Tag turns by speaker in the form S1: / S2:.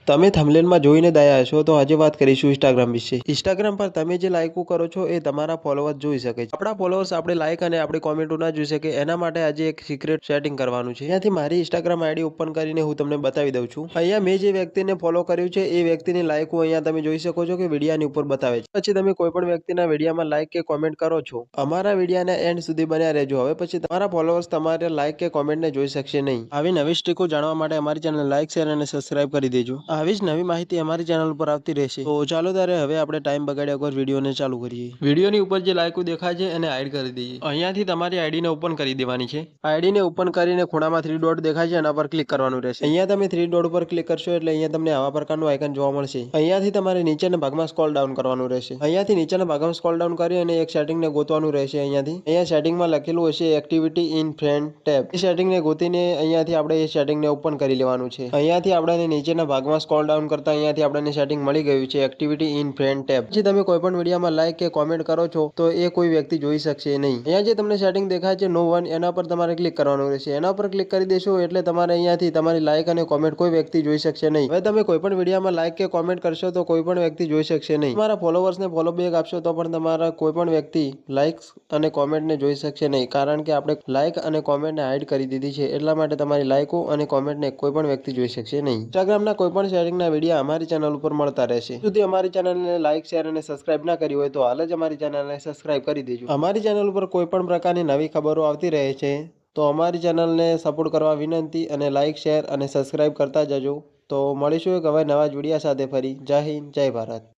S1: તમે થંબનેલમાં જોઈને દયા હશો તો આજે વાત કરીશું ઇન્સ્ટાગ્રામ વિશે। ઇન્સ્ટાગ્રામ પર તમે જે લાઇકો કરો છો એ તમારા ફોલોઅર્સ જોઈ શકે છે। આપણા ફોલોઅર્સ આપણે લાઇક અને આપણી કોમેન્ટો ના જોઈ શકે એના માટે આજે એક સિક્રેટ સેટિંગ કરવાનું છે। ત્યાંથી મારી ઇન્સ્ટાગ્રામ આઈડી ઓપન કરીને હું તમને બતાવી દઉં છું। અહીંયા મેં જે વ્યક્તિને ફોલો કર્યું છે એ વ્યક્તિની લાઇકો અહીંયા તમે જોઈ શકો છો કે વિડીયાની ઉપર બતાવે છે। પછી તમે કોઈ પણ વ્યક્તિના વિડીયામાં લાઇક કે કોમેન્ટ કરો છો, અમારા વિડીયાના એન્ડ સુધી બન્યા રહેજો। હવે પછી તમારા ફોલોઅર્સ તમારે લાઇક કે કોમેન્ટને જોઈ શકશે નહીં। આવી નવી સ્ટ્રીકો જાણવા માટે અમારી ચેનલ લાઇક, શેર અને સબસ્ક્રાઇબ કરી દેજો। આવી જ નવી માહિતી અમારી ચેનલ પર આવતી રહેશે। તો ચાલો ત્યારે હવે આપણે ટાઈમ બગાડ્યા વગર વિડીયોને ચાલુ કરીએ। વિડીયોની ઉપર જે લાઇકો દેખાય છે એને હાઈડ કરી દઈએ। અહીંયાથી તમારી આઈડીને ઓપન કરી દેવાની છે। આઈડીને ઓપન કરીને ખૂણામાં 3 ડોટ દેખાય છે એના પર ક્લિક કરવાનું રહેશે। અહીંયા તમે 3 ડોટ પર ક્લિક કરશો એટલે અહીંયા તમને આવા પ્રકારનું આઇકન જોવા મળશે। અહીંયાથી તમારે નીચેના ભાગમાં સ્ક્રોલ ડાઉન કરવાનું રહેશે। અહીંયાથી નીચેના ભાગમાં સ્ક્રોલ ડાઉન કરી અને એક સેટિંગને ગોતવાનું રહેશે। અહીંયા સેટિંગમાં લખેલું હશે એક્ટિવિટી ઇન ફ્રેન્ડ ટેબ। એ સેટિંગને ગોતીને અહીંયાથી આપણે એ સેટિંગને ઓપન કરી લેવાનું છે। અહીંયાથી આપણે નીચેના ભાગમાં સ્ક્રોલ ડાઉન કરતા અહીંયાથી આપણને સેટિંગ મળી ગયું છે એક્ટિવિટી ઇન ફ્રેન્ડ ટેબ। પછી તમે કોઈ પણ વિડીયોમાં લાઇક કે કોમેન્ટ કરો છો તો એ કોઈ વ્યક્તિ જોઈ શકશે નહીં। અહીંયા જે તમને સેટિંગ દેખાય છે નો વન એના પર તમારે ક્લિક કરવાનું રહેશે। એના પર ક્લિક કરી દેશો એટલે તમારે અહીંયાથી તમારી લાઇક અને કોમેન્ટ કોઈ વ્યક્તિ જોઈ શકશે નહીં। હવે તમે કોઈ પણ વિડીયોમાં લાઇક કે કોમેન્ટ કરશો તો કોઈ પણ વ્યક્તિ જોઈ શકશે નહીં। તમારા ફોલોઅર્સને ફોલો બેક આપશો તો પણ તમારા કોઈ પણ વ્યક્તિ લાઇક્સ અને કોમેન્ટને જોઈ શકશે નહીં, કારણ કે આપણે લાઇક અને કોમેન્ટને હાઈડ કરી દીધી છે। એટલા માટે તમારી લાઇકો અને કોમેન્ટને કોઈ પણ વ્યક્તિ જોઈ શકશે નહીં। ઇન્સ્ટાગ્રામના કોઈ પણ સેટિંગના વિડીયો અમારી ચેનલ ઉપર મળતા રહેશે। સુધી અમારી ચેનલને લાઇક, શેર અને સબસ્ક્રાઇબ ના કરી હોય તો હાલ જ અમારી ચેનલને સબસ્ક્રાઇબ કરી દેજો। અમારી ચેનલ ઉપર કોઈ પણ પ્રકારની નવી ખબરો આવતી રહે છે તો અમારી ચેનલને સપોર્ટ કરવા વિનંતી અને લાઇક, શેર અને સબસ્ક્રાઇબ કરતા જજો। તો મળીશું એક હવે નવા જ વિડીયો સાથે ફરી। જય હિન્દ, જય ભારત।